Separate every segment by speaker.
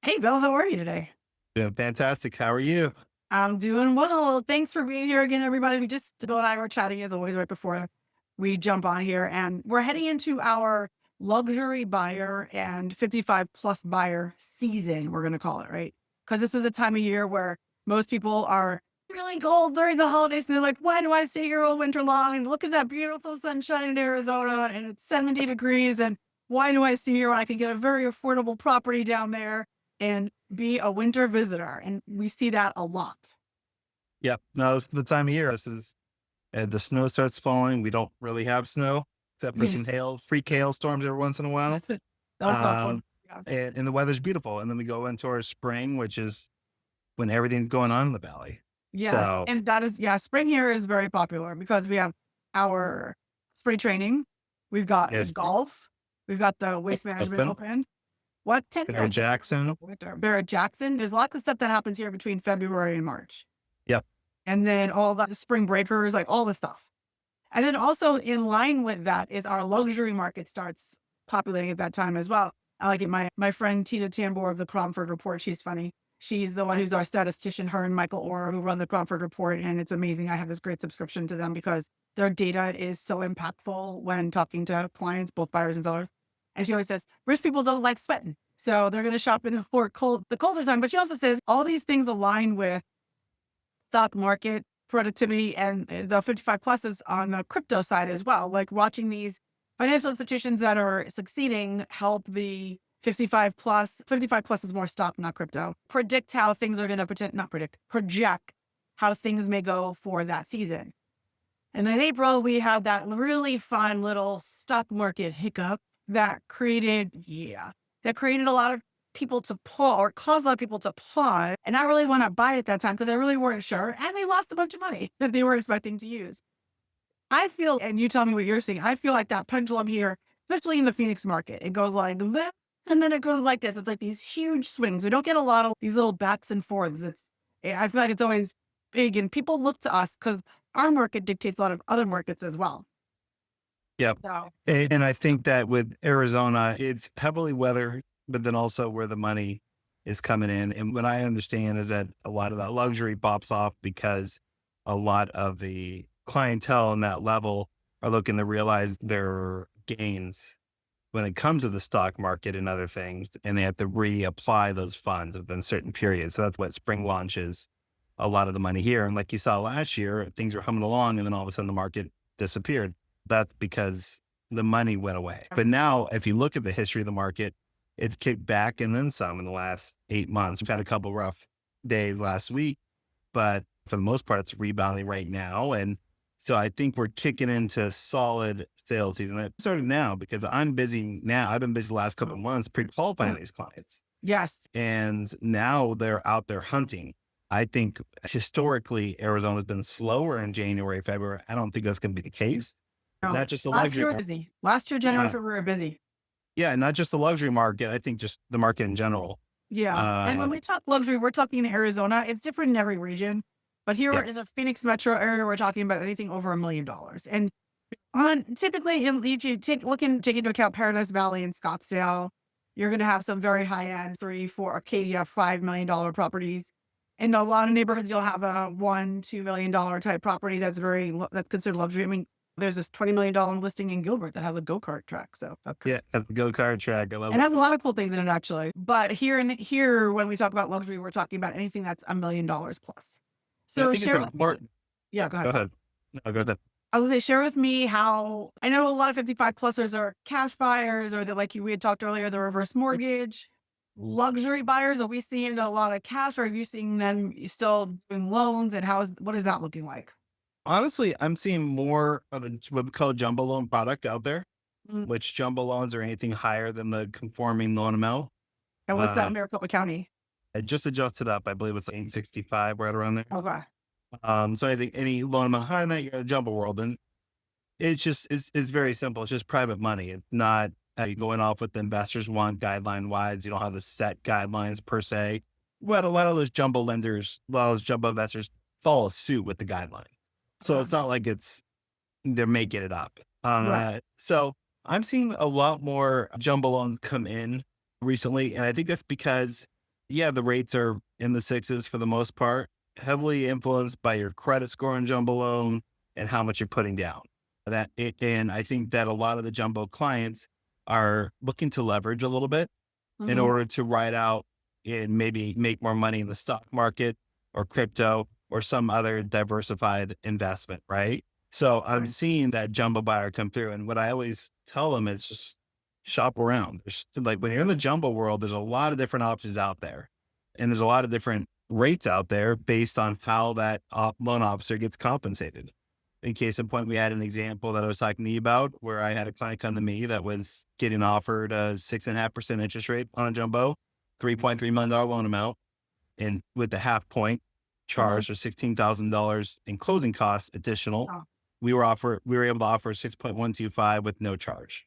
Speaker 1: Hey, Bill, how are you today?
Speaker 2: Doing fantastic. How are you?
Speaker 1: I'm doing well. Thanks for being here again, everybody. Bill and I were chatting as always right before we jump on here, and we're heading into our luxury buyer and 55 plus buyer season, we're going to call it, right? Because this is the time of year where most people are really cold during the holidays. And they're like, why do I stay here all winter long? And look at that beautiful sunshine in Arizona, and it's 70 degrees. And why do I stay here when I can get a very affordable property down there and be a winter visitor? And we see that a lot.
Speaker 2: Yep. No, this is the time of year. This is the snow starts falling. We don't really have snow except for some
Speaker 1: Yes.
Speaker 2: hail, freak hailstorms every once in a while.
Speaker 1: That's not fun.
Speaker 2: Um, and the weather's beautiful. And then we go into our spring, which is when everything's going on in the valley.
Speaker 1: Yes,
Speaker 2: So,
Speaker 1: and that is yeah, spring here is very popular because we have our spring training, we've got
Speaker 2: yes,
Speaker 1: golf, we've got the Waste Management
Speaker 2: open.
Speaker 1: Open. What 10
Speaker 2: Barrett
Speaker 1: years?
Speaker 2: Jackson.
Speaker 1: Winter. Barrett Jackson. There's lots of stuff that happens here between February and March.
Speaker 2: Yep.
Speaker 1: And then all the spring breakers, like all the stuff. And then also in line with that is our luxury market starts populating at that time as well. I like it. My friend Tina Tambor of the Cromford Report, she's funny. She's the one who's our statistician, her and Michael Orr, who run the Cromford Report. And it's amazing. I have this great subscription to them because their data is so impactful when talking to clients, both buyers and sellers. And she always says, rich people don't like sweating. So they're going to shop in the colder time. But she also says all these things align with stock market productivity and the 55 pluses on the crypto side as well. Like watching these financial institutions that are succeeding help the 55 plus. 55 plus is more stock, not crypto. Predict how things are going to pretend, not predict, project how things may go for that season. And in April, we had that really fun little stock market hiccup that created a lot of people to pull or caused a lot of people to pause and not really want to buy at that time because they really weren't sure. And they lost a bunch of money that they were expecting to use. I feel, and you tell me what you're seeing, I feel like that pendulum here, especially in the Phoenix market, it goes like this and then it goes like this. It's like these huge swings. We don't get a lot of these little backs and forths. I feel like it's always big and people look to us because our market dictates a lot of other markets as well.
Speaker 2: Yep.
Speaker 1: So,
Speaker 2: And I think that with Arizona, it's heavily weather, but then also where the money is coming in. And what I understand is that a lot of that luxury pops off because a lot of the clientele in that level are looking to realize their gains when it comes to the stock market and other things, and they have to reapply those funds within certain periods. So that's what spring launches a lot of the money here. And like you saw last year, things were humming along, and then all of a sudden the market disappeared. That's because the money went away. But now, if you look at the history of the market, it's kicked back and then some in the last 8 months. We've had a couple rough days last week, but for the most part, it's rebounding right now. And so I think we're kicking into solid sales season. It started now because I'm busy now. I've been busy the last couple of months pre-qualifying these clients.
Speaker 1: yes.
Speaker 2: And now they're out there hunting. I think historically, Arizona's been slower in January, February. I don't think that's going to be the case.
Speaker 1: No.
Speaker 2: Not just the
Speaker 1: Last year
Speaker 2: luxury
Speaker 1: was
Speaker 2: market.
Speaker 1: busy. Last year, January,
Speaker 2: Yeah.
Speaker 1: February were busy.
Speaker 2: Yeah. Not just the luxury market. I think just the market in general.
Speaker 1: Yeah, and when
Speaker 2: Uh,
Speaker 1: we talk luxury, we're talking Arizona. It's different in every region, but here in the
Speaker 2: yes.
Speaker 1: Phoenix metro area, we're talking about anything over $1 million. And on typically, if you take into account Paradise Valley and Scottsdale, you're going to have some very high end three, four Arcadia, $5 million properties. In a lot of neighborhoods, you'll have a $1, $2 million type property that's considered luxury. I mean, there's this $20 million listing in Gilbert that has a go kart track, so that's
Speaker 2: Yeah. At the go-kart track. I love
Speaker 1: and
Speaker 2: it.
Speaker 1: has a lot of cool things in it, actually. But here, when we talk about luxury, we're talking about anything that's $1 million plus.
Speaker 2: And I
Speaker 1: So
Speaker 2: think it's
Speaker 1: share,
Speaker 2: important.
Speaker 1: yeah, go
Speaker 2: Go
Speaker 1: ahead.
Speaker 2: ahead. No, go ahead.
Speaker 1: I was gonna say, share with me how I know a lot of 55 plusers are cash buyers, or that like we had talked earlier, the reverse mortgage. Luxury buyers, are we seeing a lot of cash, or are you seeing them still doing loans? And what is that looking like?
Speaker 2: Honestly, I'm seeing more of what we call jumbo loan product out there,
Speaker 1: Mm,
Speaker 2: which jumbo loans are anything higher than the conforming loan amount.
Speaker 1: And what's that
Speaker 2: Uh,
Speaker 1: in Maricopa County?
Speaker 2: I just adjusted up. I believe it's like 865, right around there.
Speaker 1: Okay.
Speaker 2: So I think any loan amount higher than that, you're in a jumbo world. And it's very simple. It's just private money. It's not you going off what the investors want guideline wise. You don't have the set guidelines per se. But a lot of those jumbo lenders, a lot of those jumbo investors follow suit with the guidelines. So
Speaker 1: Okay.
Speaker 2: it's not like they're making it up.
Speaker 1: Right.
Speaker 2: So I'm seeing a lot more jumbo loans come in recently. And I think that's because Yeah, the rates are in the sixes for the most part, heavily influenced by your credit score on jumbo loan and how much you're putting down. And I think that a lot of the jumbo clients are looking to leverage a little bit in
Speaker 1: Mhm.
Speaker 2: order to ride out and maybe make more money in the stock market or crypto or some other diversified investment, right? So I'm
Speaker 1: Right.
Speaker 2: seeing that jumbo buyer come through. And what I always tell them is just shop around. There's like when you're in the jumbo world, there's a lot of different options out there. And there's a lot of different rates out there based on how that loan officer gets compensated. In case in point, we had an example that I was talking to you about where I had a client come to me that was getting offered a 6.5% interest rate on a jumbo, $3.3 million loan amount. And with the half point
Speaker 1: Mhm.
Speaker 2: charge for $16,000 in closing costs additional,
Speaker 1: Oh,
Speaker 2: we were able to offer 6.125 with no charge.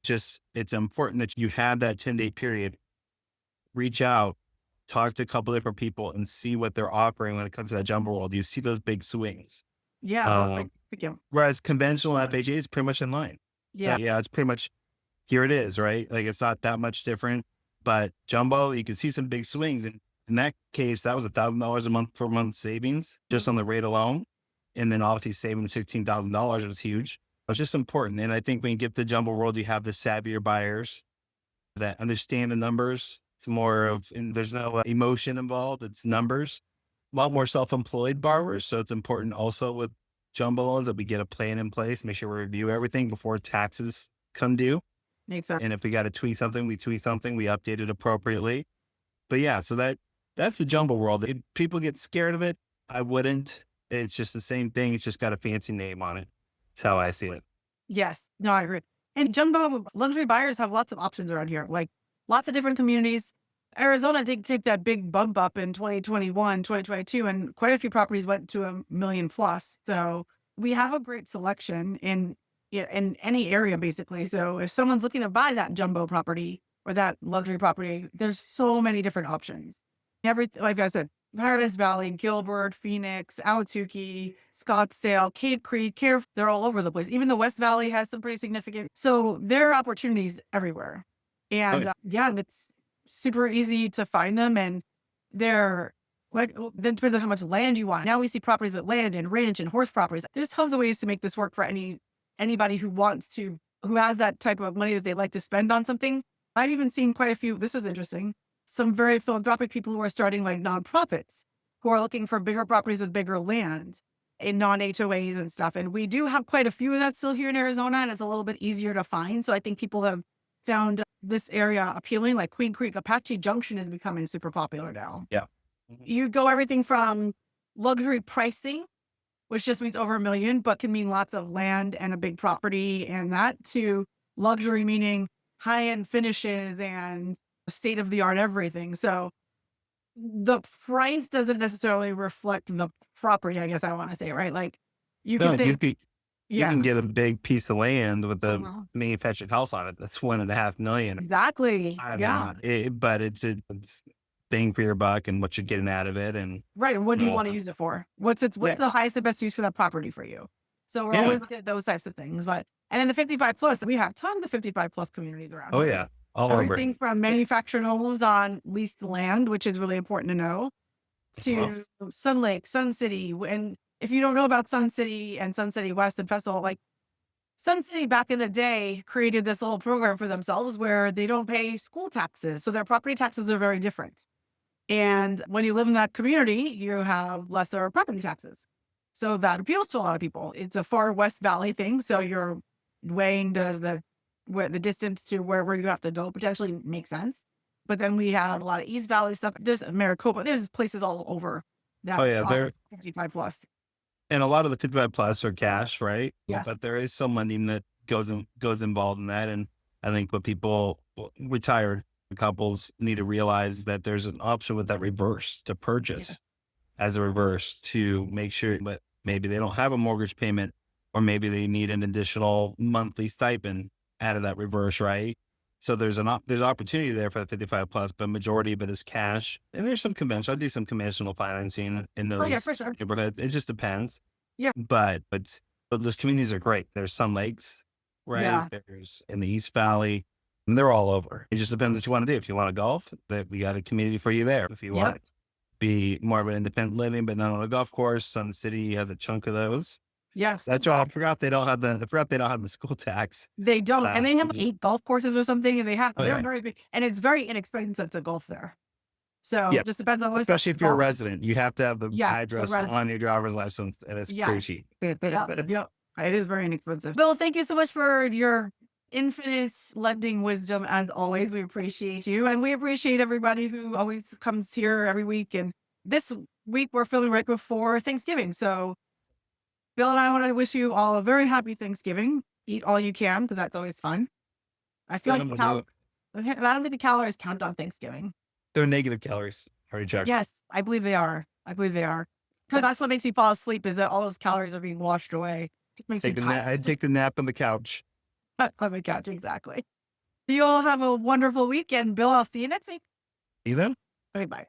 Speaker 2: Just, it's important that you have that 10-day period, reach out, talk to a couple different people and see what they're offering when it comes to that jumbo world. You see those big swings.
Speaker 1: yeah, those
Speaker 2: Um,
Speaker 1: big yeah.
Speaker 2: Whereas conventional FHA is pretty much in line. So
Speaker 1: Yeah,
Speaker 2: yeah, it's pretty much here it is, right? Like it's not that much different, but jumbo, you can see some big swings. And in that case, that was $1,000 a month per month savings just on
Speaker 1: mhm.
Speaker 2: the rate alone. And then obviously saving $16,000 was huge. It's just important. And I think when you get to the jumbo world, you have the savvier buyers that understand the numbers. It's more of, and there's no emotion involved. It's numbers. A lot more self-employed borrowers. So it's important also with jumbo loans that we get a plan in place, make sure we review everything before taxes come due.
Speaker 1: Makes sense.
Speaker 2: And if we got to tweak something, we tweak something, we update it appropriately. But yeah, so that's the jumbo world. People get scared of it. I wouldn't. It's just the same thing. It's just got a fancy name on it. That's how I see it.
Speaker 1: Yes. No, I agree. And jumbo luxury buyers have lots of options around here, like lots of different communities. Arizona did take that big bump up in 2021, 2022, and quite a few properties went to a million plus. So we have a great selection in yeah, in any area basically. So if someone's looking to buy that jumbo property or that luxury property, there's so many different options. Every like I said, Paradise Valley, Gilbert, Phoenix, Ahwatukee, Scottsdale, Cave Creek, Care, they're all over the place. Even the West Valley has some pretty significant. So there are opportunities everywhere.
Speaker 2: Oh,
Speaker 1: And
Speaker 2: yeah.
Speaker 1: yeah, it's super easy to find them. And they're like, then depends on how much land you want. Now we see properties with land and ranch and horse properties. There's tons of ways to make this work for anybody who wants to, who has that type of money that they like to spend on something. I've even seen quite a few. This is interesting, some very philanthropic people who are starting like nonprofits who are looking for bigger properties with bigger land in non-HOAs and stuff. And we do have quite a few of that still here in Arizona, and it's a little bit easier to find. So I think people have found this area appealing. Like Queen Creek, Apache Junction is becoming super popular now.
Speaker 2: Yeah. Mhm.
Speaker 1: You go everything from luxury pricing, which just means over a million, but can mean lots of land and a big property and that, to luxury meaning high end finishes and state of the art everything. So the price doesn't necessarily reflect the property, I guess I want to say, right? Like you
Speaker 2: No,
Speaker 1: can think,
Speaker 2: you can
Speaker 1: yeah,
Speaker 2: get a big piece of land with a
Speaker 1: uh-huh,
Speaker 2: manufactured house on it. That's 1.5 million.
Speaker 1: exactly.
Speaker 2: I
Speaker 1: Yeah.
Speaker 2: mean, but it's bang for your buck and what you're getting out of it. And
Speaker 1: Right. And what do you
Speaker 2: uh,
Speaker 1: want to use it for? What's
Speaker 2: yeah,
Speaker 1: the highest and best use for that property for you? So we're
Speaker 2: yeah,
Speaker 1: always looking at those types of things. But and then the 55 plus, we have tons of 55 plus communities around
Speaker 2: oh
Speaker 1: here.
Speaker 2: yeah, all over.
Speaker 1: Everything from manufactured homes on leased land, which is really important to know,
Speaker 2: Well,
Speaker 1: to Sun Lake, Sun City. And if you don't know about Sun City and Sun City West and Festival, like Sun City back in the day created this little program for themselves where they don't pay school taxes. So their property taxes are very different. And when you live in that community, you have lesser property taxes. So that appeals to a lot of people. It's a far West Valley thing. So your weighing does where the distance to where you have to go potentially makes sense. But then we have a lot of East Valley stuff. There's Maricopa. There's places all over
Speaker 2: oh
Speaker 1: that
Speaker 2: yeah,
Speaker 1: offer
Speaker 2: there
Speaker 1: 55 plus.
Speaker 2: and a lot of the 55 plus are cash, right?
Speaker 1: Yes.
Speaker 2: But there is some lending that goes involved in that. And I think what people retired couples need to realize that there's an option with that reverse to
Speaker 1: Yeah.
Speaker 2: purchase as a reverse to make sure that maybe they don't have a mortgage payment or maybe they need an additional monthly stipend out of that reverse, right? So there's opportunity there for the 55 plus, but majority of it is cash. And there's some conventional, I do some conventional financing in
Speaker 1: Oh yeah,
Speaker 2: those
Speaker 1: for sure.
Speaker 2: neighborhoods. It just depends.
Speaker 1: Yeah.
Speaker 2: But those communities are great. There's Sun Lakes, right?
Speaker 1: Yeah.
Speaker 2: There's in the East Valley. And they're all over. It just depends what you want to do. If you want to golf, that we got a community for you there. If you want
Speaker 1: Yep.
Speaker 2: to be more of an independent living, but not on a golf course, Sun City has a chunk of those.
Speaker 1: Yes.
Speaker 2: That's right. I forgot they don't have the school tax.
Speaker 1: They don't.
Speaker 2: Uh,
Speaker 1: And they have 8 golf courses or something, and
Speaker 2: oh
Speaker 1: they're
Speaker 2: yeah.
Speaker 1: very big, and it's very inexpensive to golf there. So
Speaker 2: Yeah.
Speaker 1: it just depends on what
Speaker 2: Especially if you're a resident, you have to have the
Speaker 1: Yes,
Speaker 2: address on your driver's license, and it's
Speaker 1: Yeah.
Speaker 2: pretty cheap.
Speaker 1: Yep. It is very inexpensive. Bill, thank you so much for your infinite lending wisdom as always. We appreciate you, and we appreciate everybody who always comes here every week. And this week we're filming right before Thanksgiving. So Bill and I want to wish you all a very happy Thanksgiving. Eat all you can because that's always fun. I feel
Speaker 2: Then
Speaker 1: like
Speaker 2: I'm gonna do it.
Speaker 1: I don't think the calories count on Thanksgiving.
Speaker 2: They're negative calories. Already checked.
Speaker 1: Yes, I believe they are. I believe they are. Because that's what makes me fall asleep is that all those calories are being washed away. It makes me tired.
Speaker 2: I take the nap on the couch.
Speaker 1: On the couch, exactly. You all have a wonderful weekend. Bill, I'll see you next week.
Speaker 2: You then?
Speaker 1: Okay, bye.